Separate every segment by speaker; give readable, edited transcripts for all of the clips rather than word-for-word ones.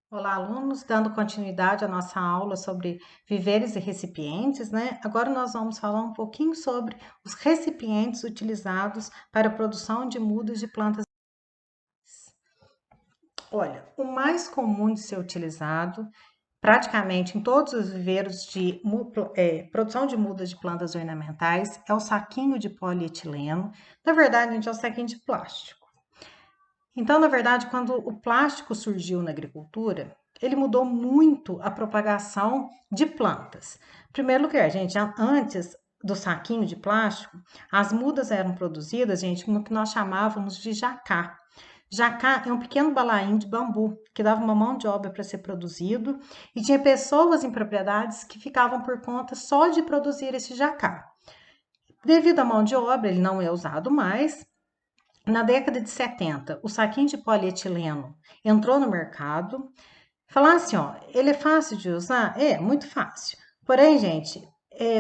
Speaker 1: Olá, alunos, dando continuidade à nossa aula sobre viveiros e recipientes, né? Agora nós vamos falar um pouquinho sobre os recipientes utilizados para a produção de mudas de plantas. Olha, o mais comum de ser utilizado praticamente em todos os viveiros de produção de mudas de plantas ornamentais é o saquinho de polietileno. Na verdade, gente, é o saquinho de plástico. Então, na verdade, quando o plástico surgiu na agricultura, ele mudou muito a propagação de plantas. Em primeiro lugar, gente, antes do saquinho de plástico, as mudas eram produzidas, gente, no que nós chamávamos de jacá. Jacá é um pequeno balainho de bambu que dava uma mão de obra para ser produzido e tinha pessoas em propriedades que ficavam por conta só de produzir esse jacá. Devido à mão de obra, ele não é usado mais. Na década de 70, o saquinho de polietileno entrou no mercado. Falar assim, ó, ele é fácil de usar? É, muito fácil. Porém, gente,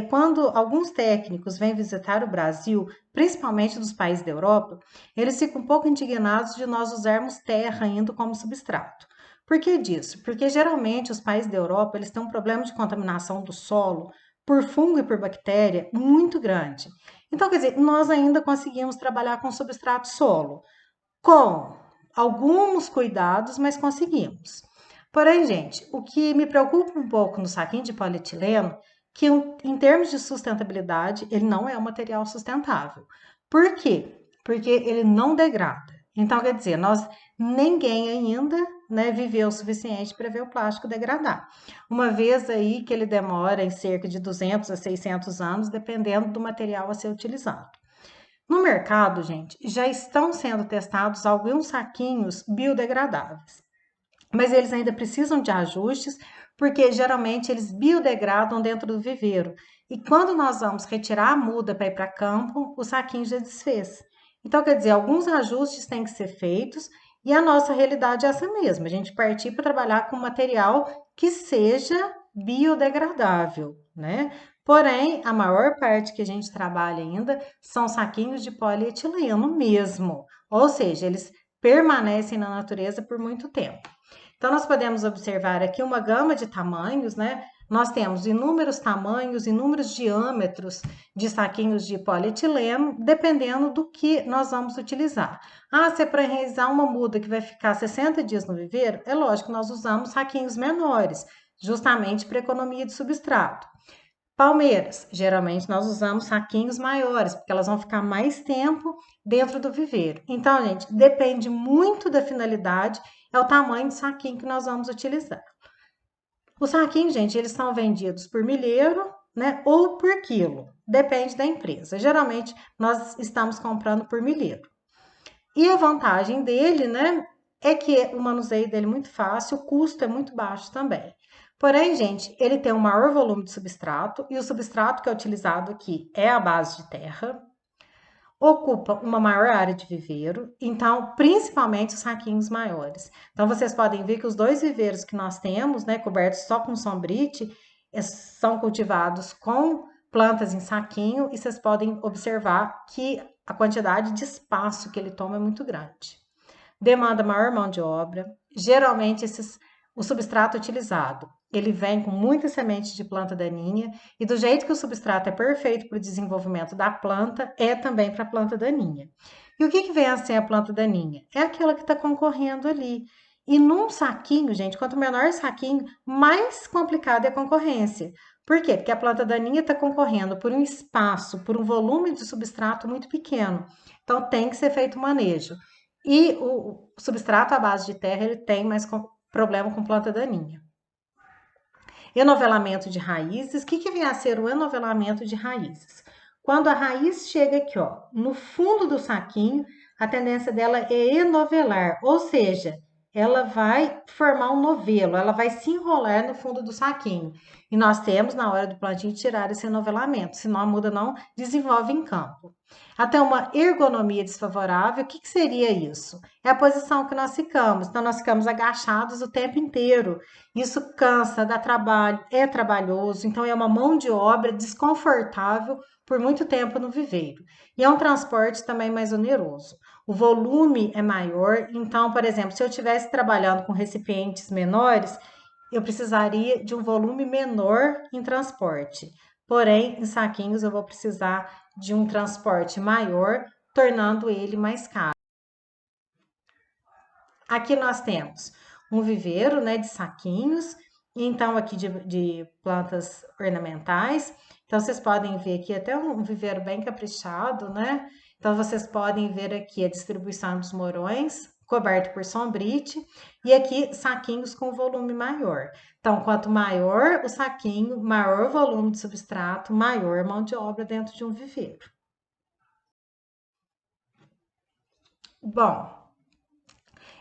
Speaker 1: quando alguns técnicos vêm visitar o Brasil, principalmente dos países da Europa, eles ficam um pouco indignados de nós usarmos terra ainda como substrato. Por que disso? Porque geralmente os países da Europa eles têm um problema de contaminação do solo por fungo e por bactéria muito grande. Então, quer dizer, nós ainda conseguimos trabalhar com substrato solo, com alguns cuidados, mas conseguimos. Porém, gente, o que me preocupa um pouco no saquinho de polietileno, que em termos de sustentabilidade, ele não é um material sustentável. Por quê? Porque ele não degrada. Então, quer dizer, ninguém ainda, né, viveu o suficiente para ver o plástico degradar. Uma vez aí que ele demora em cerca de 200 a 600 anos, dependendo do material a ser utilizado. No mercado, gente, já estão sendo testados alguns saquinhos biodegradáveis, mas eles ainda precisam de ajustes, porque geralmente eles biodegradam dentro do viveiro. E quando nós vamos retirar a muda para ir para campo, o saquinho já desfez. Então, quer dizer, alguns ajustes têm que ser feitos e a nossa realidade é essa mesma, a gente partir para trabalhar com material que seja biodegradável, né? Porém, a maior parte que a gente trabalha ainda são saquinhos de polietileno mesmo, ou seja, eles permanecem na natureza por muito tempo. Então, nós podemos observar aqui uma gama de tamanhos, né? Nós temos inúmeros tamanhos, inúmeros diâmetros de saquinhos de polietileno, dependendo do que nós vamos utilizar. Ah, se é para enraizar uma muda que vai ficar 60 dias no viveiro, é lógico que nós usamos saquinhos menores, justamente para economia de substrato. Palmeiras, geralmente nós usamos saquinhos maiores, porque elas vão ficar mais tempo dentro do viveiro. Então, gente, depende muito da finalidade, é o tamanho de saquinho que nós vamos utilizar. Os saquinhos, gente, eles são vendidos por milheiro, né, ou por quilo, depende da empresa. Geralmente, nós estamos comprando por milheiro. E a vantagem dele, né, é que o manuseio dele é muito fácil, o custo é muito baixo também. Porém, gente, ele tem um maior volume de substrato e o substrato que é utilizado aqui é a base de terra, ocupa uma maior área de viveiro, então, principalmente os saquinhos maiores. Então, vocês podem ver que os dois viveiros que nós temos, né, cobertos só com sombrite, são cultivados com plantas em saquinho e vocês podem observar que a quantidade de espaço que ele toma é muito grande. Demanda maior mão de obra. Geralmente, o substrato utilizado, ele vem com muitas sementes de planta daninha e do jeito que o substrato é perfeito para o desenvolvimento da planta, é também para a planta daninha. E o que vem a ser a planta daninha? É aquela que está concorrendo ali. E num saquinho, gente, quanto menor o saquinho, mais complicada é a concorrência. Por quê? Porque a planta daninha está concorrendo por um espaço, por um volume de substrato muito pequeno. Então, tem que ser feito o manejo. E o substrato à base de terra, ele tem mais problema com planta daninha. Enovelamento de raízes. O que vem a ser o enovelamento de raízes? Quando a raiz chega aqui, ó, no fundo do saquinho, a tendência dela é enovelar, ou seja, ela vai formar um novelo, ela vai se enrolar no fundo do saquinho. E nós temos, na hora do plantio, tirar esse enovelamento, senão a muda não desenvolve em campo. Até uma ergonomia desfavorável, o que seria isso? É a posição que nós ficamos. Então, nós ficamos agachados o tempo inteiro. Isso cansa, dá trabalho, é trabalhoso, então é uma mão de obra desconfortável por muito tempo no viveiro. E é um transporte também mais oneroso. o volume é maior. Então, por exemplo, se eu estivesse trabalhando com recipientes menores, eu precisaria de um volume menor em transporte. Porém, em saquinhos eu vou precisar de um transporte maior, tornando ele mais caro. Aqui nós temos um viveiro, né, de saquinhos, então aqui de plantas ornamentais. Então, vocês podem ver aqui até um viveiro bem caprichado, né? Então, vocês podem ver aqui a distribuição dos morões, coberto por sombrite, e aqui saquinhos com volume maior. Então, quanto maior o saquinho, maior o volume de substrato, maior mão de obra dentro de um viveiro. Bom,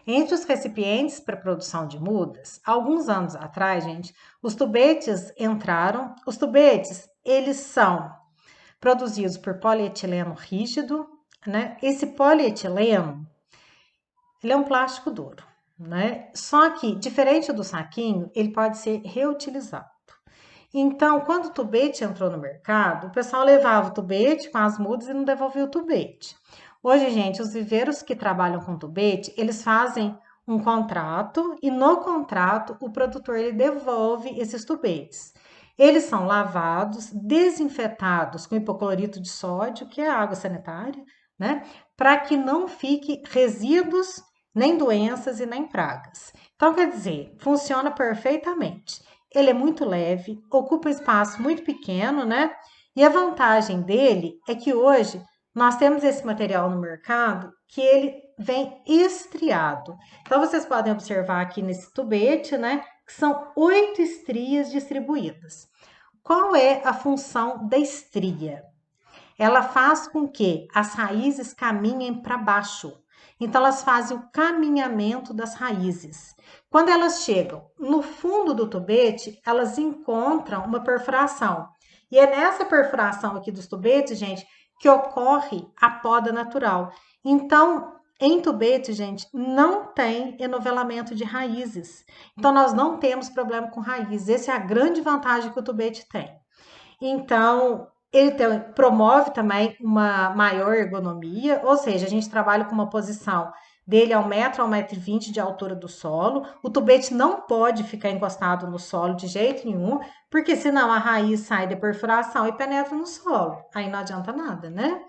Speaker 1: entre os recipientes para produção de mudas, alguns anos atrás, gente, os tubetes entraram. Os tubetes, eles são produzidos por polietileno rígido, né? Esse polietileno, ele é um plástico duro, né? Só que, diferente do saquinho, ele pode ser reutilizado. Então, quando o tubete entrou no mercado, o pessoal levava o tubete com as mudas e não devolvia o tubete. Hoje, gente, os viveiros que trabalham com tubete, eles fazem um contrato e no contrato o produtor ele devolve esses tubetes. Eles são lavados, desinfetados com hipoclorito de sódio, que é água sanitária, né? Para que não fique resíduos, nem doenças e nem pragas. Então, quer dizer, funciona perfeitamente. Ele é muito leve, ocupa um espaço muito pequeno, né? E a vantagem dele é que hoje nós temos esse material no mercado que ele vem estriado. Então, vocês podem observar aqui nesse tubete, né? Que são 8 estrias distribuídas. Qual é a função da estria? Ela faz com que as raízes caminhem para baixo. Então, elas fazem o caminhamento das raízes. Quando elas chegam no fundo do tubete, elas encontram uma perfuração. E é nessa perfuração aqui dos tubetes, gente, que ocorre a poda natural. Então, em tubete, gente, não tem enovelamento de raízes. Então, nós não temos problema com raízes. Essa é a grande vantagem que o tubete tem. Então, ele promove também uma maior ergonomia, ou seja, a gente trabalha com uma posição dele a 1 metro a 1,20 m de altura do solo. O tubete não pode ficar encostado no solo de jeito nenhum, porque senão a raiz sai da perfuração e penetra no solo. Aí não adianta nada, né?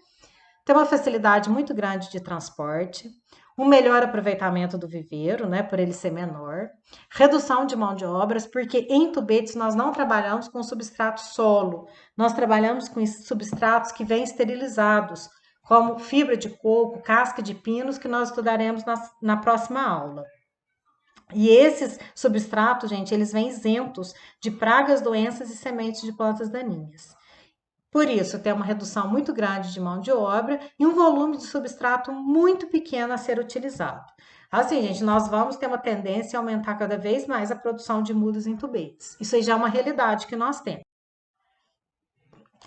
Speaker 1: Tem uma facilidade muito grande de transporte, um melhor aproveitamento do viveiro, né, por ele ser menor, redução de mão de obras, porque em tubetes nós não trabalhamos com substrato solo, nós trabalhamos com substratos que vêm esterilizados, como fibra de coco, casca de pinos, que nós estudaremos na próxima aula. E esses substratos, gente, eles vêm isentos de pragas, doenças e sementes de plantas daninhas. Por isso, tem uma redução muito grande de mão de obra e um volume de substrato muito pequeno a ser utilizado. Assim, gente, nós vamos ter uma tendência a aumentar cada vez mais a produção de mudas em tubetes. Isso aí já é uma realidade que nós temos.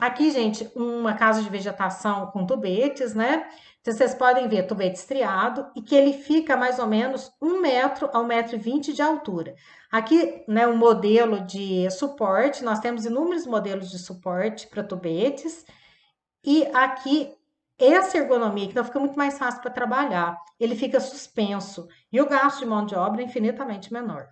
Speaker 1: Aqui, gente, uma casa de vegetação com tubetes, né? Vocês podem ver tubete estriado e que ele fica mais ou menos 1 metro a 1,20 m de altura. Aqui, né, um modelo de suporte, nós temos inúmeros modelos de suporte para tubetes. E aqui, essa ergonomia, então fica muito mais fácil para trabalhar. Ele fica suspenso e o gasto de mão de obra é infinitamente menor.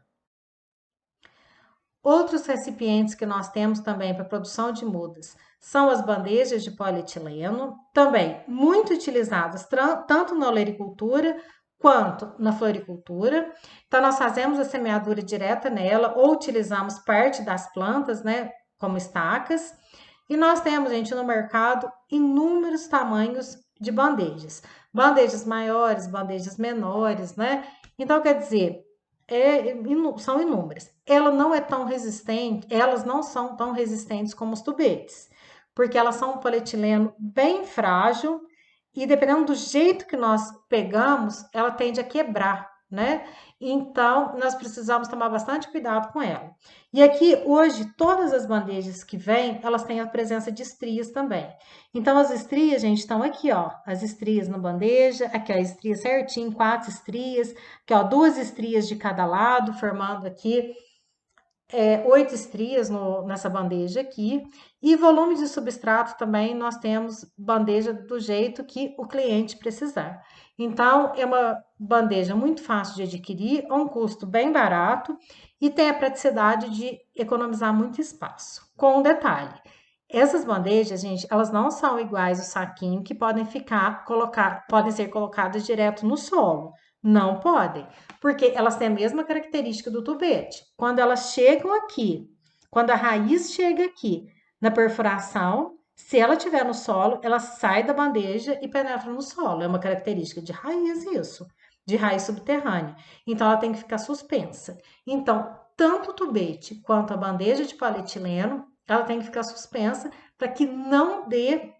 Speaker 1: Outros recipientes que nós temos também para produção de mudas são as bandejas de polietileno, também muito utilizadas tanto na olericultura quanto na floricultura. Então, nós fazemos a semeadura direta nela ou utilizamos parte das plantas, né, como estacas. E nós temos, gente, no mercado inúmeros tamanhos de bandejas. Bandejas maiores, bandejas menores, né? Então, quer dizer, são inúmeras. Ela não é tão resistente, elas não são tão resistentes como os tubetes, porque elas são um polietileno bem frágil e dependendo do jeito que nós pegamos, ela tende a quebrar, né? Então, nós precisamos tomar bastante cuidado com ela. E aqui, hoje, todas as bandejas que vêm, elas têm a presença de estrias também. Então, as estrias, gente, estão aqui, ó, as estrias na bandeja, aqui, ó, a estria certinho, 4 estrias, aqui, ó, 2 estrias de cada lado, formando aqui 8 estrias nessa bandeja aqui. E volume de substrato também nós temos bandeja do jeito que o cliente precisar. Então, é uma bandeja muito fácil de adquirir, a um custo bem barato e tem a praticidade de economizar muito espaço. Com um detalhe, essas bandejas, gente, elas não são iguais ao saquinho que podem ser colocadas direto no solo. Não podem, porque elas têm a mesma característica do tubete. Quando elas chegam aqui, quando a raiz chega aqui na perfuração, se ela estiver no solo, ela sai da bandeja e penetra no solo. É uma característica de raiz isso, de raiz subterrânea. Então ela tem que ficar suspensa. Então, tanto o tubete quanto a bandeja de polietileno, ela tem que ficar suspensa para que não dê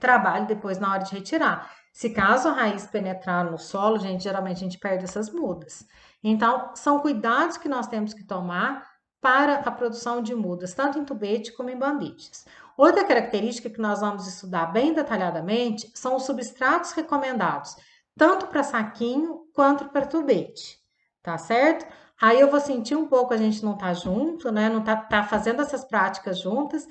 Speaker 1: trabalho depois na hora de retirar. Se caso a raiz penetrar no solo, gente, geralmente a gente perde essas mudas. Então, são cuidados que nós temos que tomar para a produção de mudas, tanto em tubete como em bandejas. Outra característica que nós vamos estudar bem detalhadamente são os substratos recomendados, tanto para saquinho quanto para tubete, tá certo? Aí eu vou sentir um pouco a gente não tá junto, né? Não tá fazendo essas práticas juntos,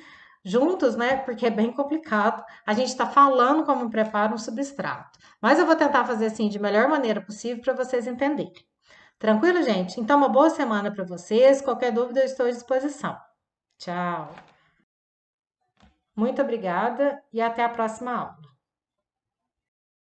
Speaker 1: né? Porque é bem complicado. A gente está falando como prepara um substrato. Mas eu vou tentar fazer assim de melhor maneira possível para vocês entenderem. Tranquilo, gente? Então, uma boa semana para vocês. Qualquer dúvida, eu estou à disposição. Tchau. Muito obrigada e até a próxima aula.